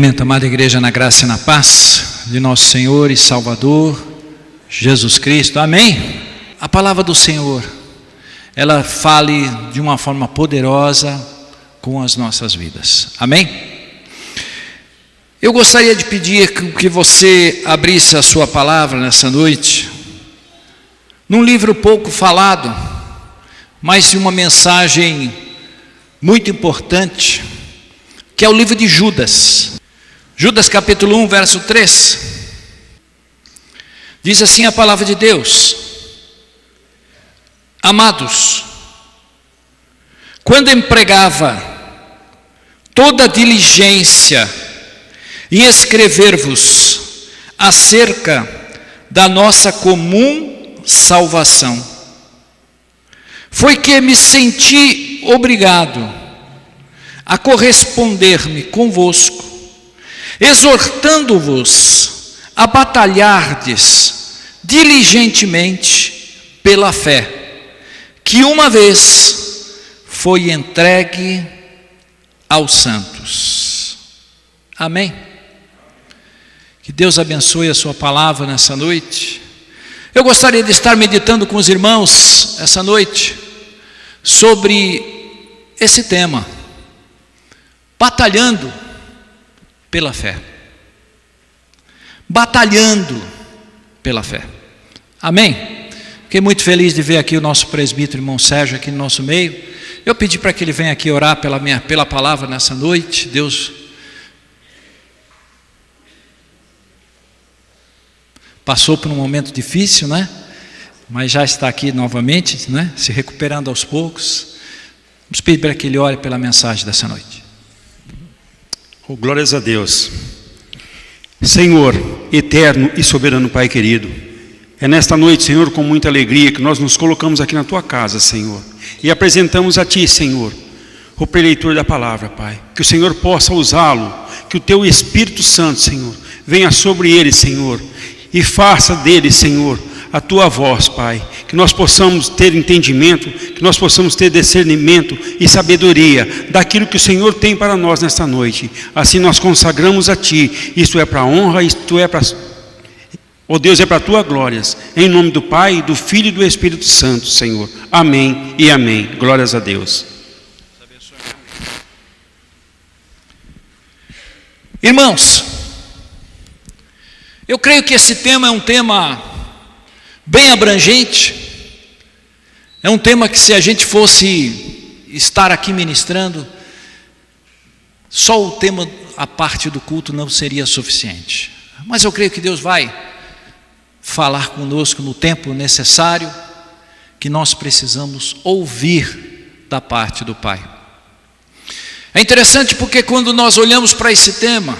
Cumprimento a amada igreja na graça e na paz de nosso Senhor e Salvador, Jesus Cristo. Amém? A palavra do Senhor, ela fale de uma forma poderosa com as nossas vidas. Amém? Eu gostaria de pedir que você abrisse a sua palavra nessa noite, num livro pouco falado, mas de uma mensagem muito importante, que é o livro de Judas. Judas capítulo 1, verso 3. Diz assim a palavra de Deus: Amados, quando empregava toda diligência em escrever-vos acerca da nossa comum salvação, foi que me senti obrigado a corresponder-me convosco, exortando-vos a batalhardes diligentemente pela fé, que uma vez foi entregue aos santos. Amém? Que Deus abençoe a sua palavra nessa noite. Eu gostaria de estar meditando com os irmãos essa noite sobre esse tema: batalhando pela fé. Batalhando pela fé. Amém? Fiquei muito feliz de ver aqui o nosso presbítero, irmão Sérgio, aqui no nosso meio. Eu pedi para que ele venha aqui orar pela palavra nessa noite. Deus passou por um momento difícil, né? Mas já está aqui novamente, né? Se recuperando aos poucos. Vamos pedir para que ele ore pela mensagem dessa noite. Oh, glórias a Deus. Senhor, eterno e soberano Pai querido, é nesta noite, Senhor, com muita alegria que nós nos colocamos aqui na Tua casa, Senhor, e apresentamos a Ti, Senhor, o preleitor da palavra, Pai. Que o Senhor possa usá-lo, que o Teu Espírito Santo, Senhor, venha sobre ele, Senhor, e faça dele, Senhor, a Tua voz, Pai. Que nós possamos ter entendimento, que nós possamos ter discernimento e sabedoria daquilo que o Senhor tem para nós nesta noite. Assim nós consagramos a Ti. Isto é para honra, isto é para... Oh Deus, é para a Tua glória. Em nome do Pai, do Filho e do Espírito Santo, Senhor. Amém e amém. Glórias a Deus. Irmãos, eu creio que esse tema é um tema bem abrangente. É um tema que, se a gente fosse estar aqui ministrando, só o tema, a parte do culto, não seria suficiente. Mas eu creio que Deus vai falar conosco no tempo necessário, que nós precisamos ouvir da parte do Pai. É interessante porque quando nós olhamos para esse tema,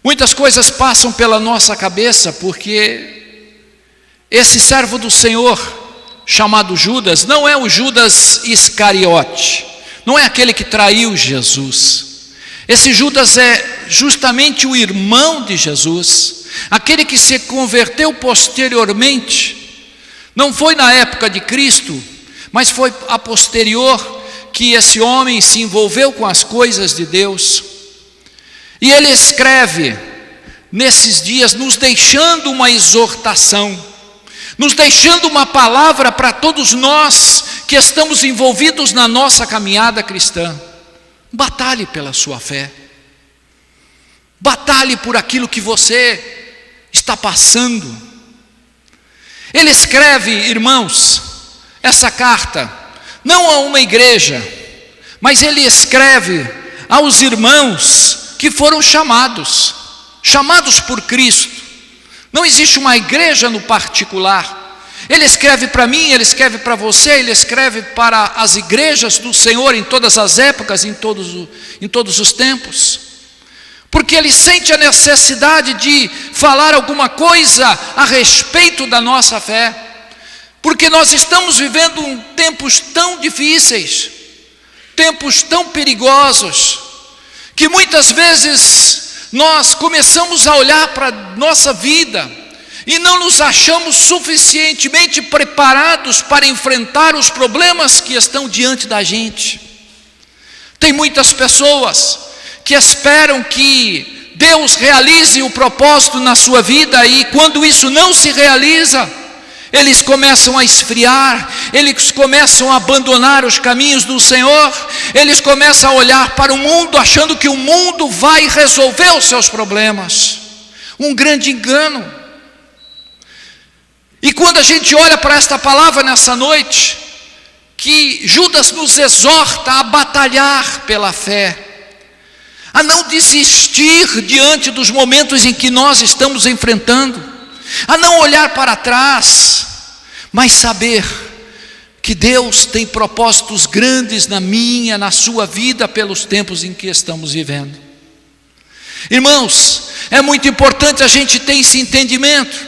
muitas coisas passam pela nossa cabeça, porque esse servo do Senhor, chamado Judas, não é o Judas Iscariote, não é aquele que traiu Jesus. Esse Judas é justamente o irmão de Jesus, aquele que se converteu posteriormente. Não foi na época de Cristo, mas foi a posterior que esse homem se envolveu com as coisas de Deus. E ele escreve nesses dias, nos deixando uma exortação, nos deixando uma palavra para todos nós que estamos envolvidos na nossa caminhada cristã. Batalhe pela sua fé. Batalhe por aquilo que você está passando. Ele escreve, irmãos, essa carta não a uma igreja, mas ele escreve aos irmãos que foram chamados por Cristo. Não existe uma igreja no particular. Ele escreve para mim, ele escreve para você, ele escreve para as igrejas do Senhor em todas as épocas, em todos os tempos. Porque ele sente a necessidade de falar alguma coisa a respeito da nossa fé. Porque nós estamos vivendo tempos tão difíceis, tempos tão perigosos, que muitas vezes nós começamos a olhar para a nossa vida e não nos achamos suficientemente preparados para enfrentar os problemas que estão diante da gente. Tem muitas pessoas que esperam que Deus realize o propósito na sua vida, e quando isso não se realiza, eles começam a esfriar, eles começam a abandonar os caminhos do Senhor, eles começam a olhar para o mundo, achando que o mundo vai resolver os seus problemas. Um grande engano. E quando a gente olha para esta palavra nessa noite, que Judas nos exorta a batalhar pela fé, a não desistir diante dos momentos em que nós estamos enfrentando, a não olhar para trás, mas saber que Deus tem propósitos grandes na minha, na sua vida, pelos tempos em que estamos vivendo. Irmãos, é muito importante a gente ter esse entendimento,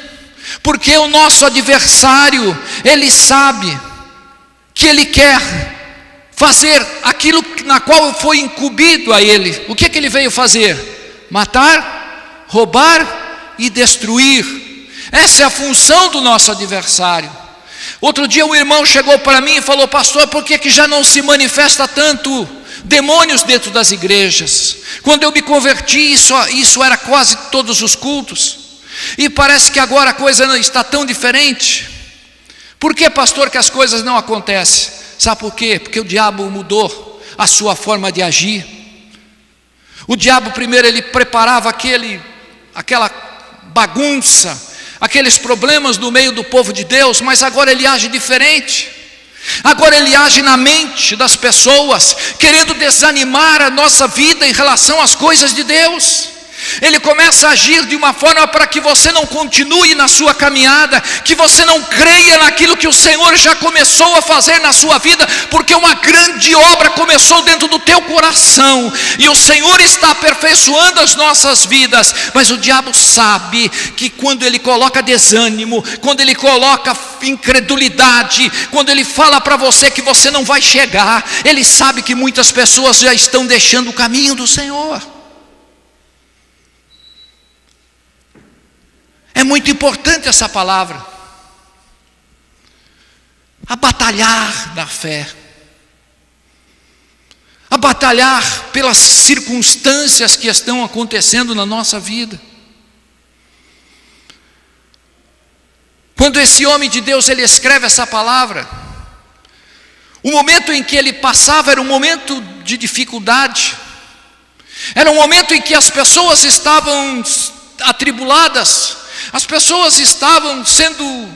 porque o nosso adversário, ele sabe que ele quer fazer aquilo na qual foi incumbido a ele. O que ele veio fazer? Matar, roubar e destruir. Essa é a função do nosso adversário. Outro dia um irmão chegou para mim e falou: pastor, por que já não se manifesta tanto demônios dentro das igrejas? Quando eu me converti, isso era quase todos os cultos, e parece que agora a coisa está tão diferente. Por que, pastor, que as coisas não acontecem? Sabe por quê? Porque o diabo mudou a sua forma de agir. O diabo primeiro ele preparava aquela bagunça, aqueles problemas no meio do povo de Deus, mas agora ele age diferente. Agora ele age na mente das pessoas, querendo desanimar a nossa vida em relação às coisas de Deus. Ele começa a agir de uma forma para que você não continue na sua caminhada, que você não creia naquilo que o Senhor já começou a fazer na sua vida, porque uma grande obra começou dentro do teu coração, e o Senhor está aperfeiçoando as nossas vidas. Mas o diabo sabe que quando ele coloca desânimo, quando ele coloca incredulidade, quando ele fala para você que você não vai chegar, ele sabe que muitas pessoas já estão deixando o caminho do Senhor. É muito importante essa palavra, a batalhar da fé, a batalhar pelas circunstâncias que estão acontecendo na nossa vida. Quando esse homem de Deus ele escreve essa palavra, o momento em que ele passava era um momento de dificuldade, era um momento em que as pessoas estavam atribuladas, as pessoas estavam sendo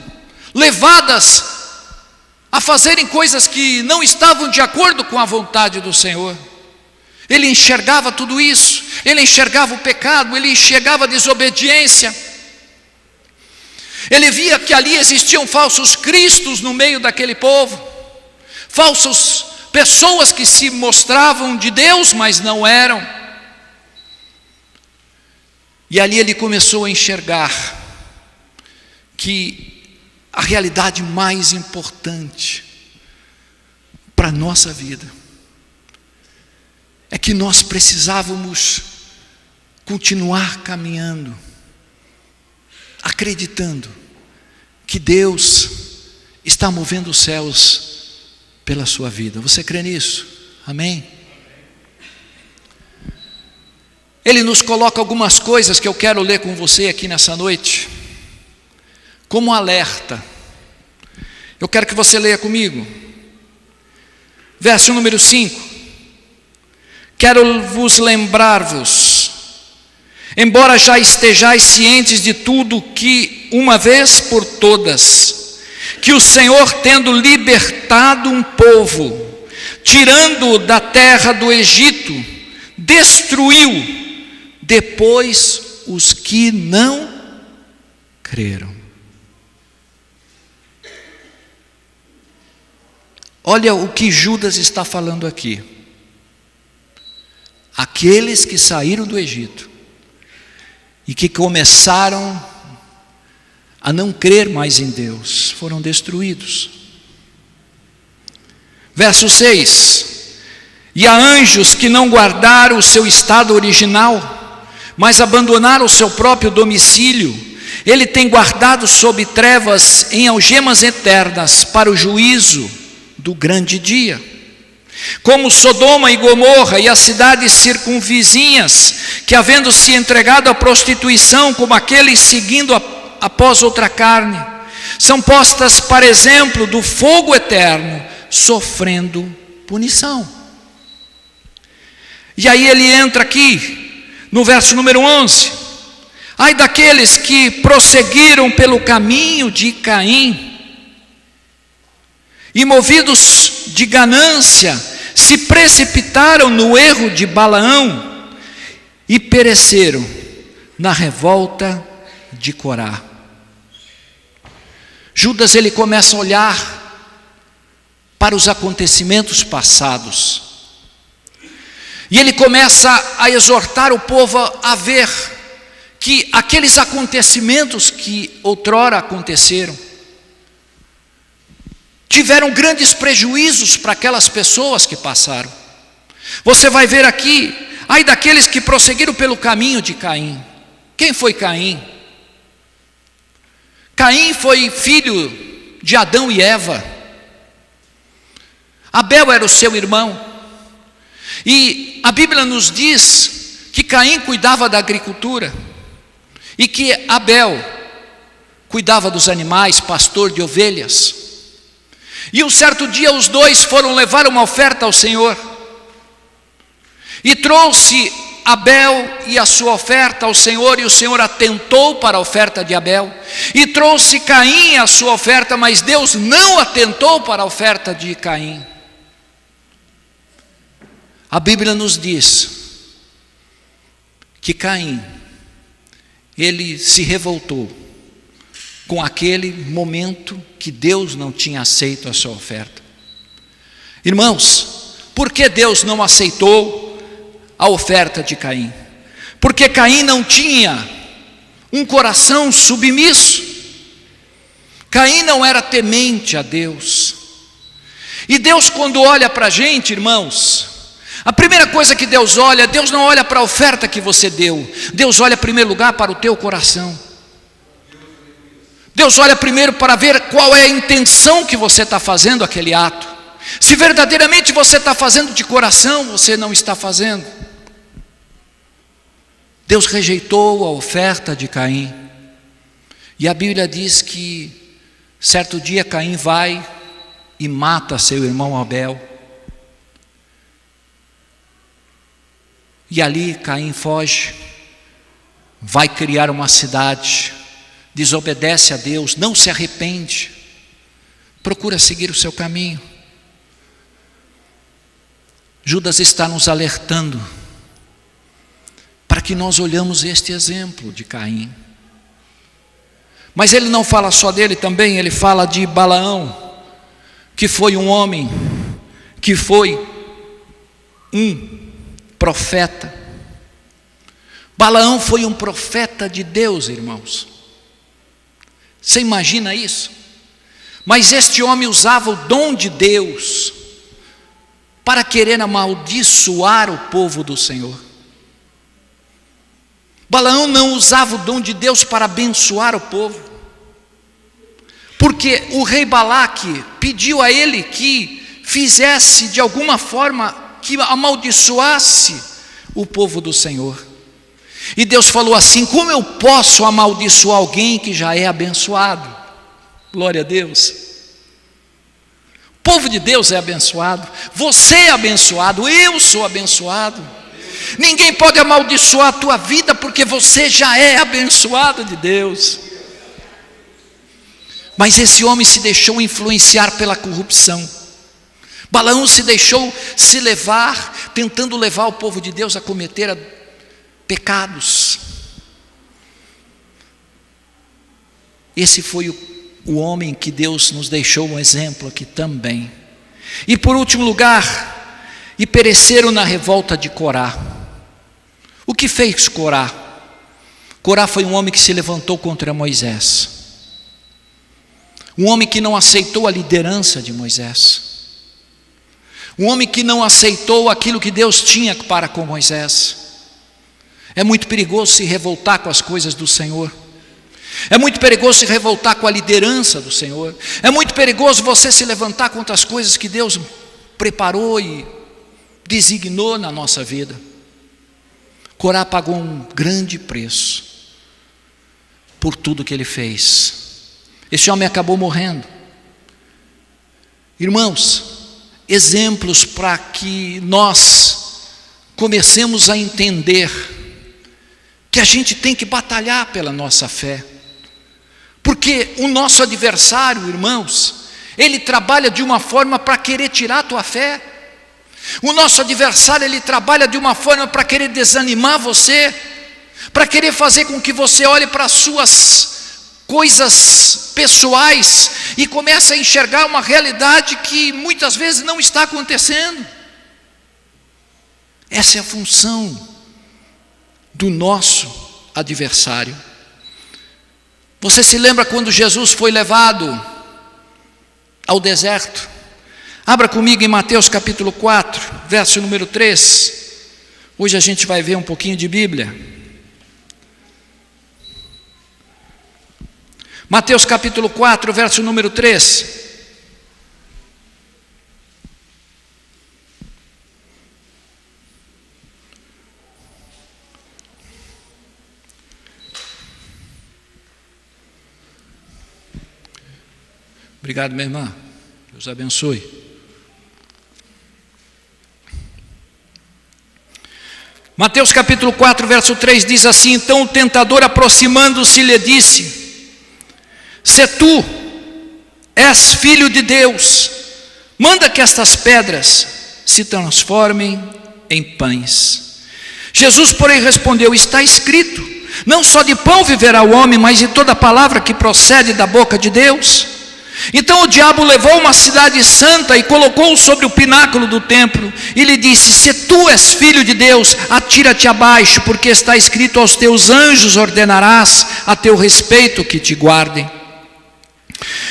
levadas a fazerem coisas que não estavam de acordo com a vontade do Senhor. Ele enxergava tudo isso, ele enxergava o pecado, ele enxergava a desobediência. Ele via que ali existiam falsos cristos no meio daquele povo, falsas pessoas que se mostravam de Deus, mas não eram. E ali ele começou a enxergar que a realidade mais importante para a nossa vida é que nós precisávamos continuar caminhando, acreditando que Deus está movendo os céus pela sua vida. Você crê nisso? Amém? Ele nos coloca algumas coisas que eu quero ler com você aqui nessa noite, como alerta. Eu quero que você leia comigo. Verso número 5. Quero vos lembrar-vos, embora já estejais cientes de tudo, que uma vez por todas, que o Senhor, tendo libertado um povo, tirando-o da terra do Egito, destruiu depois os que não creram. Olha o que Judas está falando aqui. Aqueles que saíram do Egito e que começaram a não crer mais em Deus, foram destruídos. Verso 6. E há anjos que não guardaram o seu estado original, mas abandonaram o seu próprio domicílio. Ele tem guardado sob trevas em algemas eternas para o juízo do grande dia. Como Sodoma e Gomorra e as cidades circunvizinhas, que havendo se entregado à prostituição, como aqueles seguindo após outra carne, são postas para exemplo do fogo eterno, sofrendo punição. E aí ele entra aqui, no verso número 11. Ai daqueles que prosseguiram pelo caminho de Caim, e movidos de ganância, se precipitaram no erro de Balaão, e pereceram na revolta de Corá. Judas, ele começa a olhar para os acontecimentos passados, e ele começa a exortar o povo a ver que aqueles acontecimentos que outrora aconteceram tiveram grandes prejuízos para aquelas pessoas que passaram. Você vai ver aqui, ai daqueles que prosseguiram pelo caminho de Caim. Quem foi Caim? Caim foi filho de Adão e Eva. Abel era o seu irmão. E a Bíblia nos diz que Caim cuidava da agricultura e que Abel cuidava dos animais, pastor de ovelhas. E um certo dia os dois foram levar uma oferta ao Senhor, e trouxe Abel e a sua oferta ao Senhor, e o Senhor atentou para a oferta de Abel, e trouxe Caim a sua oferta, mas Deus não atentou para a oferta de Caim. A Bíblia nos diz que Caim, ele se revoltou com aquele momento que Deus não tinha aceito a sua oferta. Irmãos, por que Deus não aceitou a oferta de Caim? Porque Caim não tinha um coração submisso. Caim não era temente a Deus. E Deus, quando olha para a gente, irmãos, a primeira coisa que Deus não olha para a oferta que você deu. Deus olha em primeiro lugar para o teu coração. Deus olha primeiro para ver qual é a intenção que você está fazendo aquele ato. Se verdadeiramente você está fazendo de coração, você não está fazendo. Deus rejeitou a oferta de Caim. E a Bíblia diz que certo dia Caim vai e mata seu irmão Abel. E ali Caim foge, vai criar uma cidade, desobedece a Deus, não se arrepende, procura seguir o seu caminho. Judas está nos alertando para que nós olhamos este exemplo de Caim. Mas ele não fala só dele também, ele fala de Balaão, que foi um homem, que foi um profeta. Balaão foi um profeta de Deus, irmãos. Você imagina isso? Mas este homem usava o dom de Deus para querer amaldiçoar o povo do Senhor. Balaão não usava o dom de Deus para abençoar o povo, porque o rei Balaque pediu a ele que fizesse de alguma forma que amaldiçoasse o povo do Senhor. E Deus falou assim: como eu posso amaldiçoar alguém que já é abençoado? Glória a Deus. O povo de Deus é abençoado, você é abençoado, eu sou abençoado. Ninguém pode amaldiçoar a tua vida, porque você já é abençoado de Deus. Mas esse homem se deixou influenciar pela corrupção. Balaão se deixou se levar, tentando levar o povo de Deus a cometer pecados. Esse foi o homem que Deus nos deixou um exemplo aqui também. E por último lugar, e pereceram na revolta de Corá. O que fez Corá? Corá foi um homem que se levantou contra Moisés. Um homem que não aceitou a liderança de Moisés. Um homem que não aceitou aquilo que Deus tinha para com Moisés. É muito perigoso se revoltar com as coisas do Senhor. É muito perigoso se revoltar com a liderança do Senhor. É muito perigoso você se levantar contra as coisas que Deus preparou e designou na nossa vida. Corá pagou um grande preço por tudo que ele fez. Esse homem acabou morrendo. Irmãos, exemplos para que nós comecemos a entender que a gente tem que batalhar pela nossa fé. Porque o nosso adversário, irmãos, ele trabalha de uma forma para querer tirar a tua fé. O nosso adversário, ele trabalha de uma forma para querer desanimar você, para querer fazer com que você olhe para as suas coisas pessoais e comece a enxergar uma realidade que muitas vezes não está acontecendo. Essa é a função do nosso adversário. Você se lembra quando Jesus foi levado ao deserto? Abra comigo em Mateus capítulo 4, verso número 3. Hoje a gente vai ver um pouquinho de Bíblia. Mateus capítulo 4, verso número 3. Obrigado, minha irmã. Deus abençoe. Mateus capítulo 4, verso 3 diz assim: então o tentador, aproximando-se, lhe disse: se tu és filho de Deus, manda que estas pedras se transformem em pães. Jesus, porém, respondeu: está escrito, não só de pão viverá o homem, mas de toda palavra que procede da boca de Deus. Então o diabo levou uma cidade santa e colocou-o sobre o pináculo do templo e lhe disse: se tu és filho de Deus, atira-te abaixo, porque está escrito: aos teus anjos ordenarás a teu respeito que te guardem,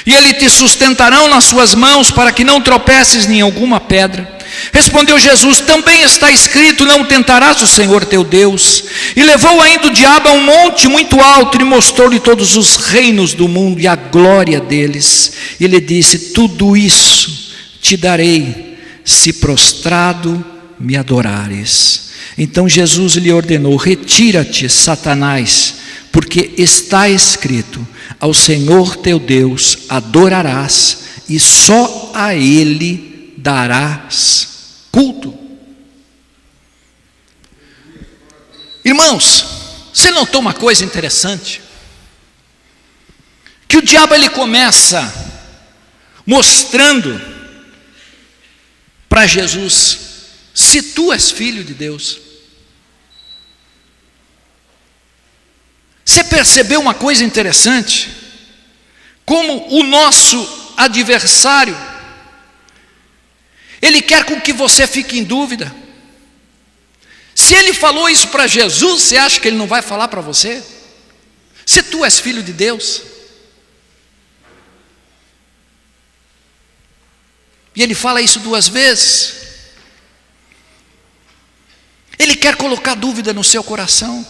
e eles te sustentarão nas suas mãos, para que não tropeces em alguma pedra. Respondeu Jesus: também está escrito: não tentarás o Senhor teu Deus. E levou ainda o diabo a um monte muito alto e mostrou-lhe todos os reinos do mundo e a glória deles. E lhe disse: tudo isso te darei, se prostrado me adorares. Então Jesus lhe ordenou: retira-te, Satanás, porque está escrito: ao Senhor teu Deus adorarás, e só a Ele darás culto. Irmãos, você notou uma coisa interessante? Que o diabo, ele começa mostrando para Jesus: se tu és filho de Deus. Você percebeu uma coisa interessante? Como o nosso adversário, ele quer com que você fique em dúvida. Se ele falou isso para Jesus, você acha que ele não vai falar para você? Se tu és filho de Deus. E ele fala isso 2 vezes. Ele quer colocar dúvida no seu coração.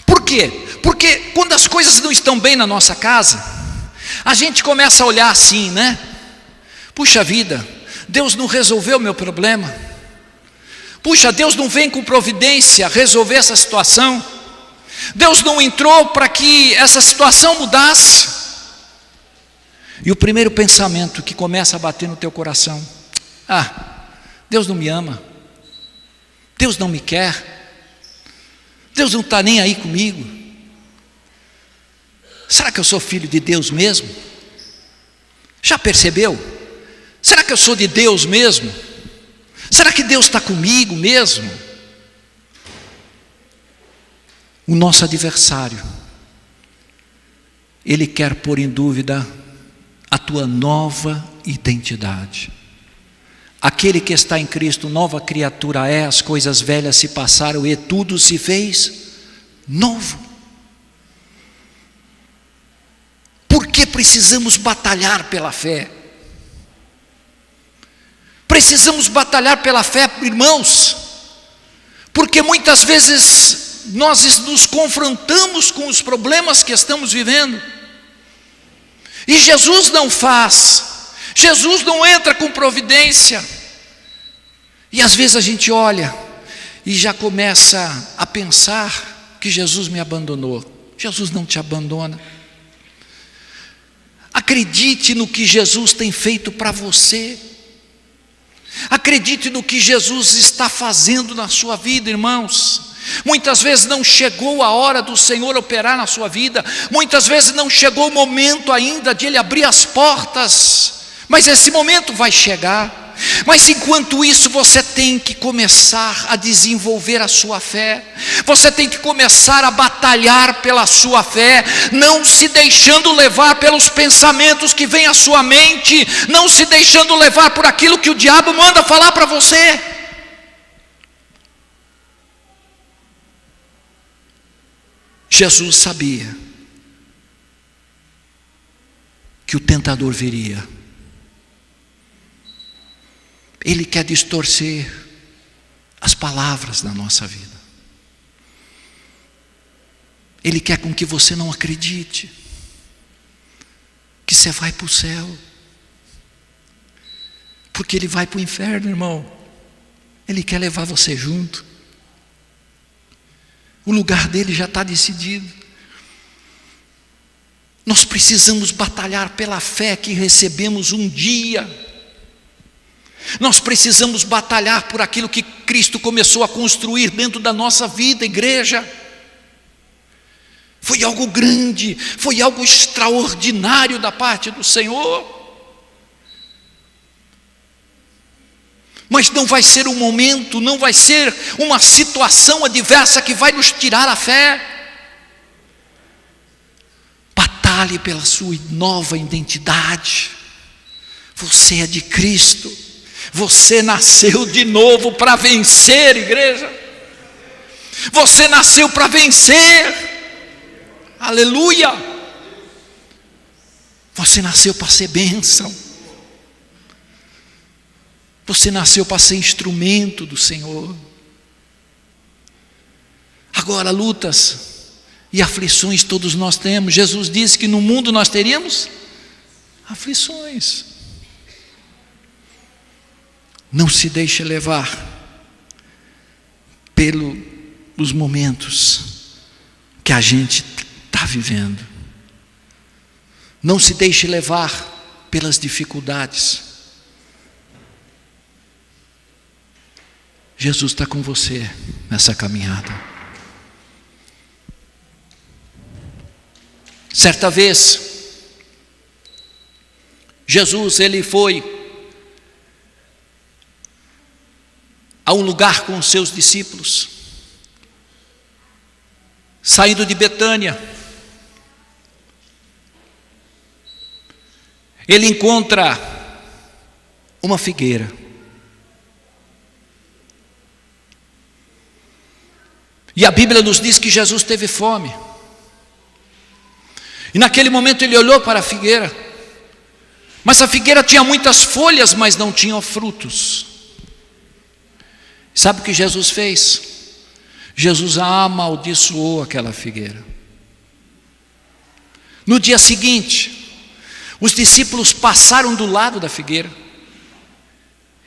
Por quê? Porque quando as coisas não estão bem na nossa casa, a gente começa a olhar assim, né? Puxa vida, Deus não resolveu o meu problema. Puxa, Deus não vem com providência resolver essa situação. Deus não entrou para que essa situação mudasse. E o primeiro pensamento que começa a bater no teu coração: Deus não me ama, Deus não me quer, Deus não está nem aí comigo. Será que eu sou filho de Deus mesmo? Já percebeu? Será que eu sou de Deus mesmo? Será que Deus está comigo mesmo? O nosso adversário, ele quer pôr em dúvida a tua nova identidade. Aquele que está em Cristo, nova criatura é, as coisas velhas se passaram e tudo se fez novo. Por que precisamos batalhar pela fé? Precisamos batalhar pela fé, irmãos, porque muitas vezes nós nos confrontamos com os problemas que estamos vivendo, e Jesus não faz. Jesus não entra com providência. E às vezes a gente olha e já começa a pensar que Jesus me abandonou. Jesus não te abandona. Acredite no que Jesus tem feito para você. Acredite no que Jesus está fazendo na sua vida, irmãos. Muitas vezes não chegou a hora do Senhor operar na sua vida. Muitas vezes não chegou o momento ainda de Ele abrir as portas. Mas esse momento vai chegar. Mas enquanto isso, você tem que começar a desenvolver a sua fé. Você tem que começar a batalhar pela sua fé, não se deixando levar pelos pensamentos que vêm à sua mente, não se deixando levar por aquilo que o diabo manda falar para você. Jesus sabia que o tentador viria. Ele quer distorcer as palavras da nossa vida. Ele quer com que você não acredite que você vai para o céu, porque ele vai para o inferno, irmão. Ele quer levar você junto. O lugar dele já está decidido. Nós precisamos batalhar pela fé que recebemos um dia. Nós precisamos batalhar por aquilo que Cristo começou a construir dentro da nossa vida, igreja. Foi algo grande, foi algo extraordinário da parte do Senhor. Mas não vai ser um momento, não vai ser uma situação adversa que vai nos tirar a fé. Batalhe pela sua nova identidade. Você é de Cristo. Você nasceu de novo para vencer, igreja. Você nasceu para vencer. Aleluia. Você nasceu para ser bênção. Você nasceu para ser instrumento do Senhor. Agora, lutas e aflições todos nós temos. Jesus disse que no mundo nós teríamos aflições. Não se deixe levar pelos momentos que a gente está vivendo. Não se deixe levar pelas dificuldades. Jesus está com você nessa caminhada. Certa vez, Jesus, ele foi a um lugar com os seus discípulos, saindo de Betânia. Ele encontra uma figueira. E a Bíblia nos diz que Jesus teve fome. E naquele momento ele olhou para a figueira. Mas a figueira tinha muitas folhas, mas não tinha frutos. Sabe o que Jesus fez? Jesus amaldiçoou aquela figueira. No dia seguinte, os discípulos passaram do lado da figueira.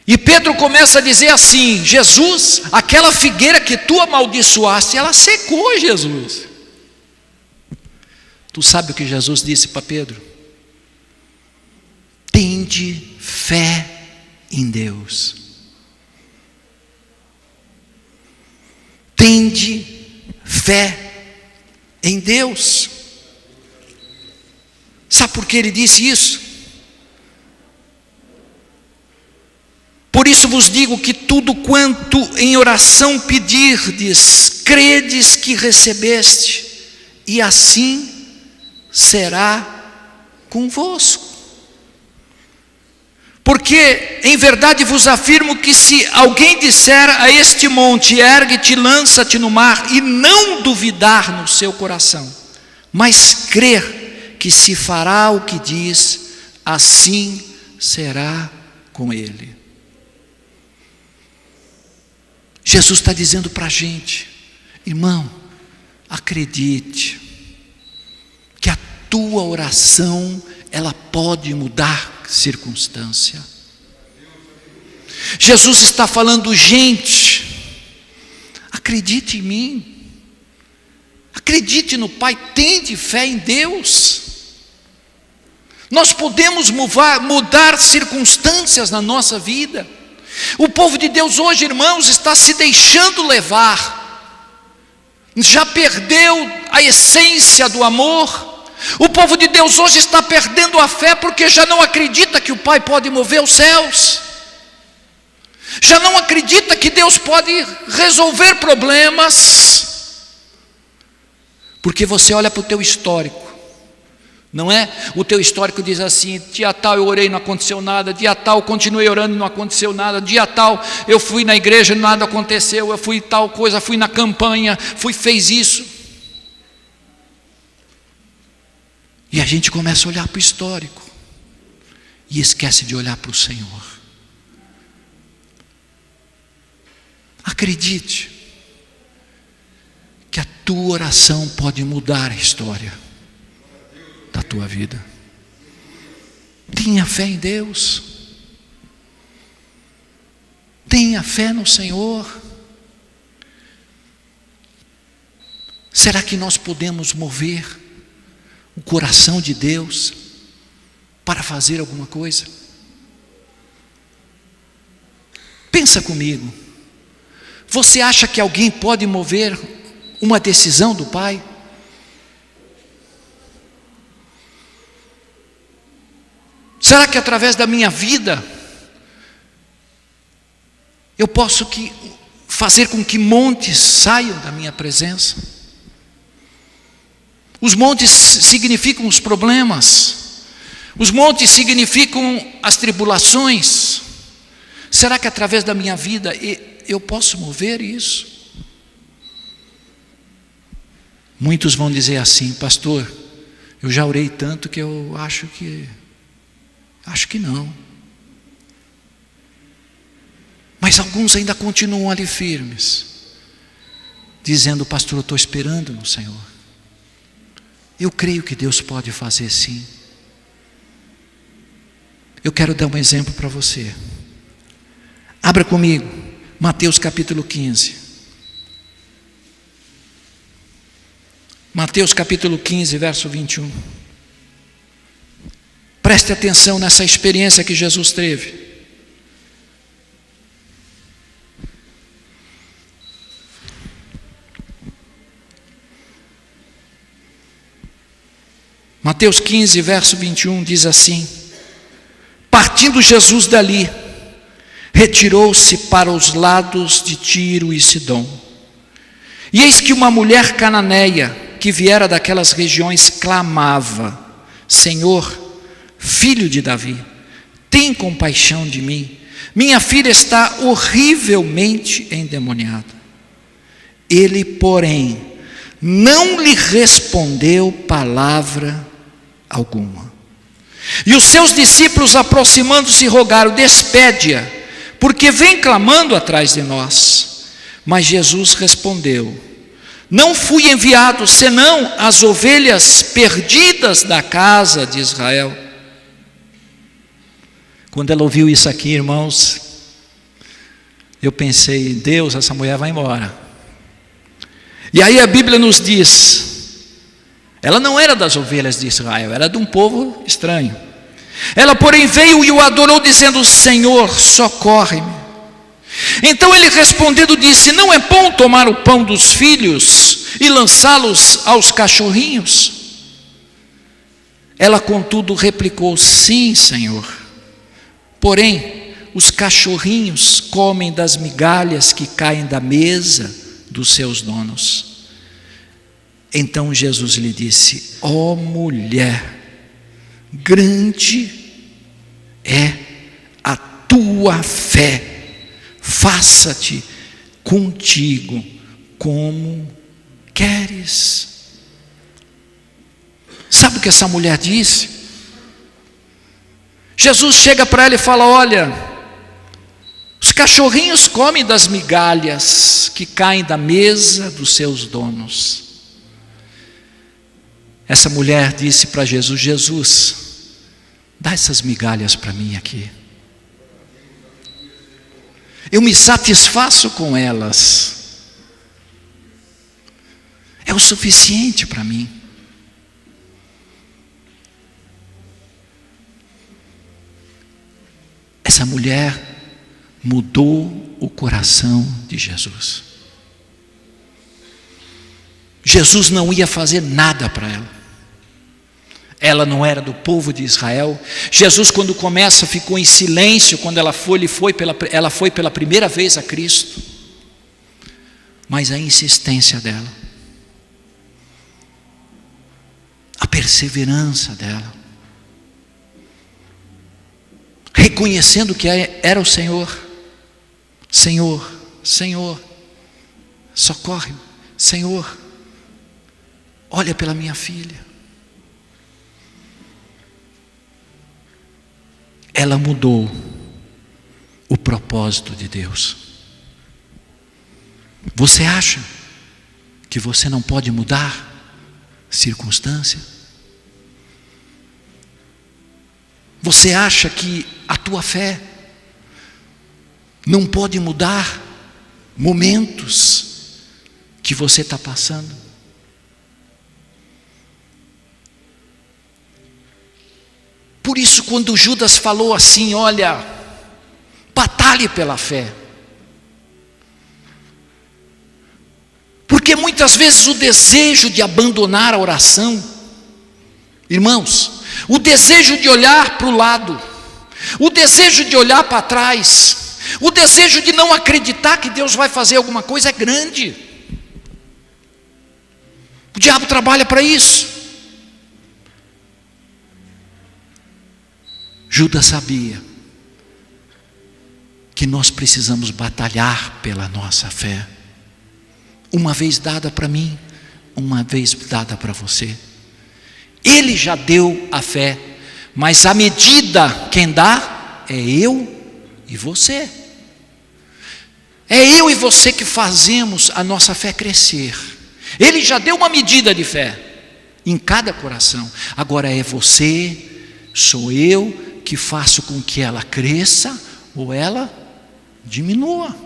E Pedro começa a dizer assim: Jesus, aquela figueira que tu amaldiçoaste, ela secou, Jesus. Tu sabe o que Jesus disse para Pedro? Tende fé em Deus. Tende fé em Deus. Sabe por que ele disse isso? Por isso vos digo que tudo quanto em oração pedirdes, credes que recebeste, e assim será convosco. Porque em verdade vos afirmo que se alguém disser a este monte, ergue-te, lança-te no mar, e não duvidar no seu coração, mas crer que se fará o que diz, assim será com ele. Jesus está dizendo para a gente: irmão, acredite que a tua oração, ela pode mudar circunstância. Jesus está falando, gente, acredite em mim, acredite no Pai, tende fé em Deus. Nós podemos mudar circunstâncias na nossa vida. O povo de Deus hoje, irmãos, está se deixando levar, já perdeu a essência do amor. O povo de Deus hoje está perdendo a fé porque já não acredita que o Pai pode mover os céus, já não acredita que Deus pode resolver problemas, porque você olha para o teu histórico, não é? O teu histórico diz assim: dia tal eu orei, não aconteceu nada, dia tal eu continuei orando, não aconteceu nada, dia tal eu fui na igreja, nada aconteceu, eu fui tal coisa, fui na campanha, fez isso. E a gente começa a olhar para o histórico e esquece de olhar para o Senhor. Acredite que a tua oração pode mudar a história da tua vida. Tenha fé em Deus, tenha fé no Senhor. Será que nós podemos mover o coração de Deus para fazer alguma coisa? Pensa comigo. Você acha que alguém pode mover uma decisão do Pai? Será que através da minha vida eu posso fazer com que montes saiam da minha presença? Os montes significam os problemas, os montes significam as tribulações. Será que através da minha vida eu posso mover isso? Muitos vão dizer assim: pastor, eu já orei tanto que eu acho que não. Mas alguns ainda continuam ali firmes, dizendo: pastor, eu estou esperando no Senhor. Eu creio que Deus pode fazer sim. Eu quero dar um exemplo para você. Abra comigo, Mateus capítulo 15. Mateus capítulo 15, verso 21. Preste atenção nessa experiência que Jesus teve. Mateus 15, verso 21 diz assim: partindo Jesus dali, retirou-se para os lados de Tiro e Sidom. E eis que uma mulher cananeia, que viera daquelas regiões, clamava: Senhor, filho de Davi, tem compaixão de mim, minha filha está horrivelmente endemoniada. Ele, porém, não lhe respondeu palavra alguma. E os seus discípulos, aproximando-se, rogaram: despede-a, porque vem clamando atrás de nós. Mas Jesus respondeu: não fui enviado senão as ovelhas perdidas da casa de Israel. Quando ela ouviu isso aqui, irmãos, eu pensei: Deus, essa mulher vai embora. E aí a Bíblia nos diz: ela não era das ovelhas de Israel, era de um povo estranho. Ela, porém, veio e o adorou, dizendo: Senhor, socorre-me. Então ele, respondendo, disse: não é bom tomar o pão dos filhos e lançá-los aos cachorrinhos? Ela, contudo, replicou: sim, Senhor. Porém, os cachorrinhos comem das migalhas que caem da mesa dos seus donos. Então Jesus lhe disse: ó mulher, grande é a tua fé, faça-te contigo como queres. Sabe o que essa mulher disse? Jesus chega para ela e fala: olha, os cachorrinhos comem das migalhas que caem da mesa dos seus donos. Essa mulher disse para Jesus: Jesus, Dá essas migalhas para mim aqui. Eu me satisfaço com elas. É o suficiente para mim. Essa mulher mudou o coração de Jesus. Jesus não ia fazer nada para ela. Ela não era do povo de Israel. Jesus, quando começa, ficou em silêncio. Quando ela foi pela primeira vez a Cristo. Mas a insistência dela, a perseverança dela, reconhecendo que era o Senhor. Senhor, Senhor, socorre-me. Senhor, olha pela minha filha. Ela mudou o propósito de Deus. Você acha que você não pode mudar circunstância? Você acha que a tua fé não pode mudar momentos que você está passando? Por isso, quando Judas falou assim, olha, batalhe pela fé. Porque muitas vezes o desejo de abandonar a oração, irmãos, o desejo de olhar para o lado, o desejo de olhar para trás, o desejo de não acreditar que Deus vai fazer alguma coisa é grande. O diabo trabalha para isso. Judas sabia que nós precisamos batalhar pela nossa fé. Uma vez dada para mim, uma vez dada para você. Ele já deu a fé, mas a medida quem dá é eu e você. É eu e você que fazemos a nossa fé crescer. Ele já deu uma medida de fé em cada coração. Agora é você, sou eu, que faço com que ela cresça ou ela diminua.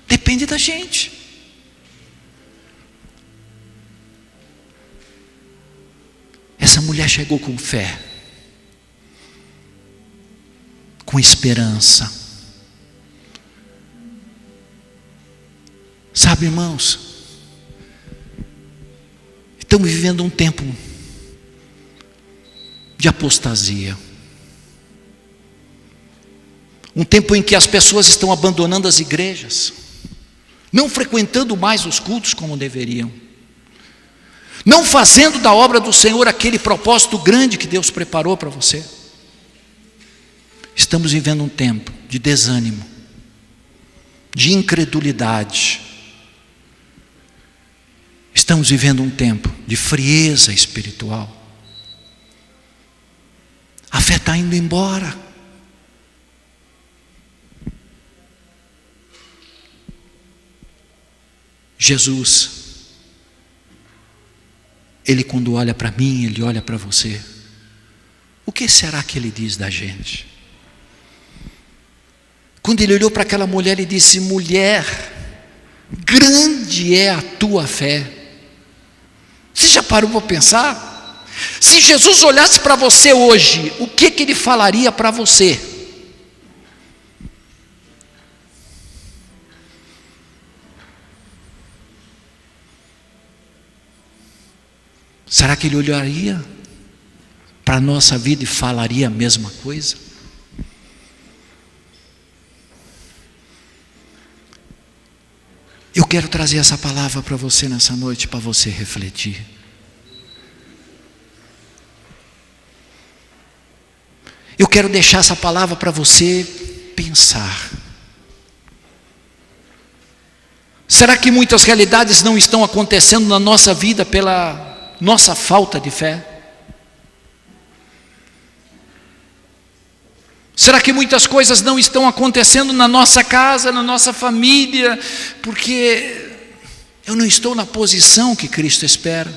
Depende da gente. Essa mulher chegou com fé, com esperança. Sabe, irmãos, estamos vivendo um tempo de apostasia. Um tempo em que as pessoas estão abandonando as igrejas, não frequentando mais os cultos como deveriam, não fazendo da obra do Senhor aquele propósito grande que Deus preparou para você. Estamos vivendo um tempo de desânimo, de incredulidade. Estamos vivendo um tempo de frieza espiritual. A fé está indo embora. Jesus, Ele quando olha para mim, Ele olha para você. O que será que Ele diz da gente? Quando Ele olhou para aquela mulher e disse, mulher, grande é a tua fé. Você já parou para pensar? Se Jesus olhasse para você hoje, o que Ele falaria para você? Será que Ele olharia para a nossa vida e falaria a mesma coisa? Eu quero trazer essa palavra para você nessa noite, para você refletir. Eu quero deixar essa palavra para você pensar. Será que muitas realidades não estão acontecendo na nossa vida pela nossa falta de fé? Será que muitas coisas não estão acontecendo na nossa casa, na nossa família, porque eu não estou na posição que Cristo espera?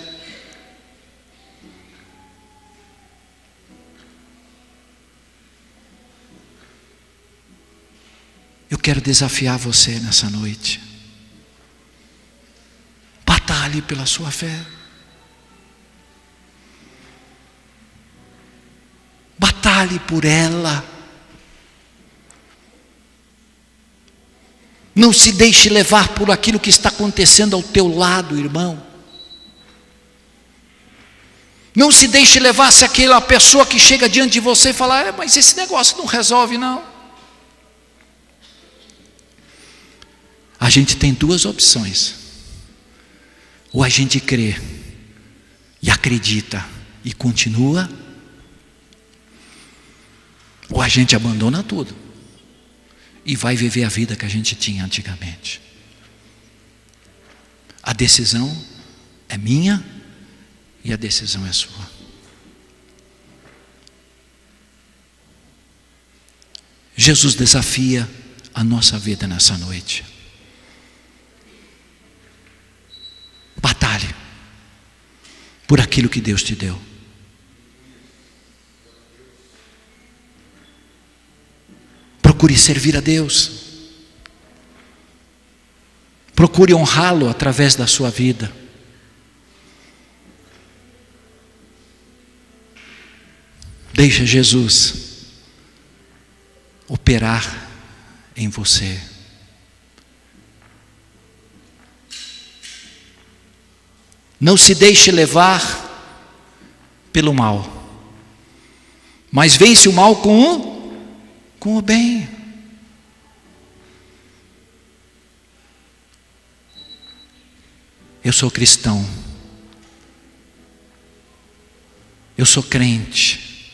quero desafiar você nessa noite. Batalhe pela sua fé. Batalhe por ela. Não se deixe levar por aquilo que está acontecendo ao teu lado, irmão. Não se deixe levar se aquela pessoa que chega diante de você e fala: mas esse negócio não resolve não. A gente tem duas opções. Ou a gente crê e acredita e continua, ou a gente abandona tudo e vai viver a vida que a gente tinha antigamente. A decisão é minha e a decisão é sua. Jesus desafia a nossa vida nessa noite. Batalhe por aquilo que Deus te deu. Procure servir a Deus. Procure honrá-lo através da sua vida. Deixa Jesus operar em você. Não se deixe levar pelo mal, mas vence o mal com o bem. Eu sou cristão, eu sou crente,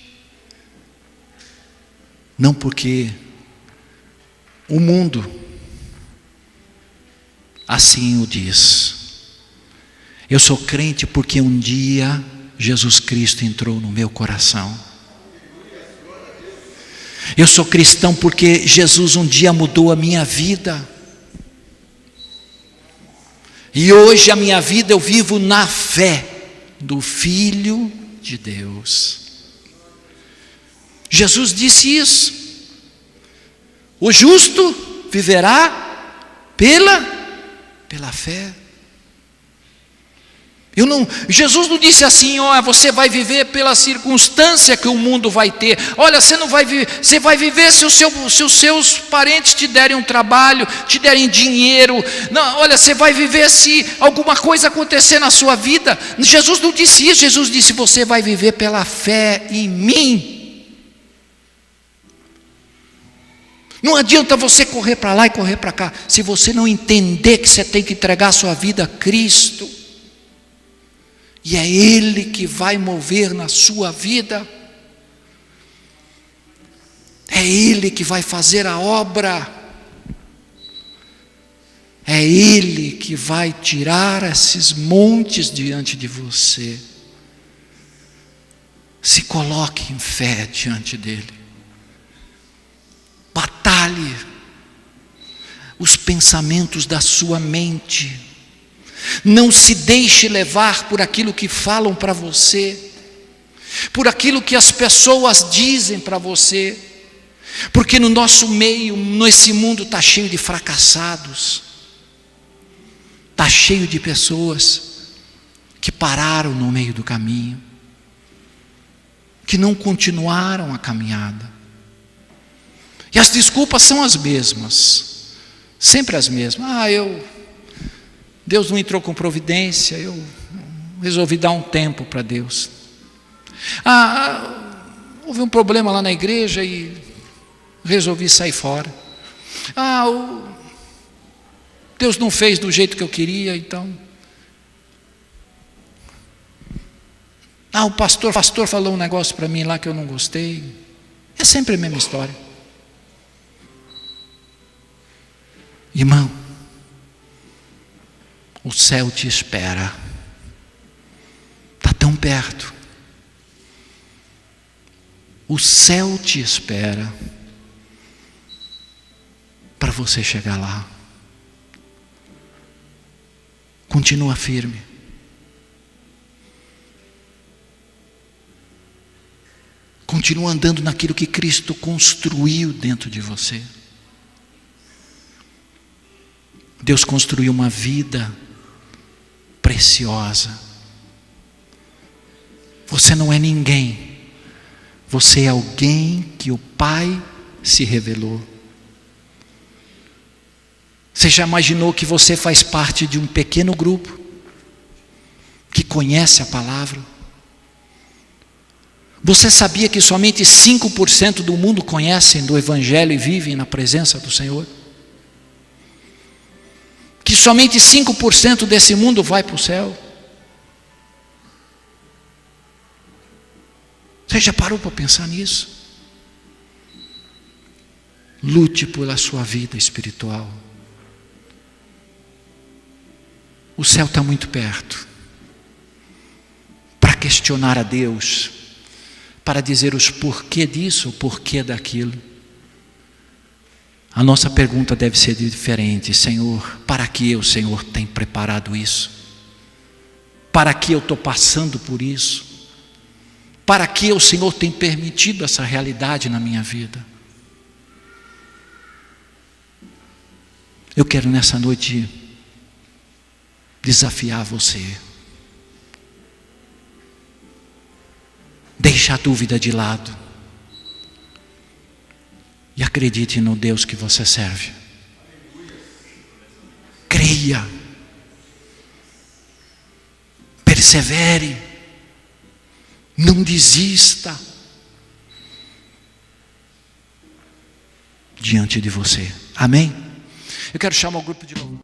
não porque o mundo assim o diz. Eu sou crente porque um dia Jesus Cristo entrou no meu coração. Eu sou cristão porque Jesus um dia mudou a minha vida. E hoje a minha vida eu vivo na fé do Filho de Deus. Jesus disse isso. O justo viverá pela fé. Jesus não disse assim: você vai viver pela circunstância que o mundo vai ter. Olha, você não vai viver, você vai viver se os seus parentes te derem um trabalho, te derem dinheiro. Não, olha, você vai viver se alguma coisa acontecer na sua vida. Jesus não disse isso. Jesus disse: você vai viver pela fé em mim. Não adianta você correr para lá e correr para cá, se você não entender que você tem que entregar a sua vida a Cristo. E é Ele que vai mover na sua vida. É Ele que vai fazer a obra. É Ele que vai tirar esses montes diante de você. Se coloque em fé diante dEle. Batalhe os pensamentos da sua mente. Não se deixe levar por aquilo que falam para você, por aquilo que as pessoas dizem para você, porque no nosso meio, nesse mundo está cheio de fracassados, está cheio de pessoas que pararam no meio do caminho, que não continuaram a caminhada, e as desculpas são as mesmas, sempre as mesmas. Deus não entrou com providência, eu resolvi dar um tempo para Deus. Houve um problema lá na igreja e resolvi sair fora. Deus não fez do jeito que eu queria, então. O pastor falou um negócio para mim lá que eu não gostei. É sempre a mesma história. Irmão, o céu te espera. Está tão perto. O céu te espera para você chegar lá. Continua firme. Continua andando naquilo que Cristo construiu dentro de você. Deus construiu uma vida preciosa. Você não é ninguém. Você é alguém que o Pai se revelou. Você já imaginou que você faz parte de um pequeno grupo que conhece a palavra? Você sabia que somente 5% do mundo conhecem do Evangelho e vivem na presença do Senhor? Que somente 5% desse mundo vai para o céu? Você já parou para pensar nisso? Lute pela sua vida espiritual. O céu está muito perto. Para questionar a Deus, para dizer os porquê disso, o porquê daquilo. A nossa pergunta deve ser diferente. Senhor, para que o Senhor tem preparado isso? Para que eu estou passando por isso? Para que o Senhor tem permitido essa realidade na minha vida? Eu quero nessa noite desafiar você. Deixe a dúvida de lado. E acredite no Deus que você serve. Creia. Persevere. Não desista. Diante de você. Amém? Eu quero chamar o grupo de novo.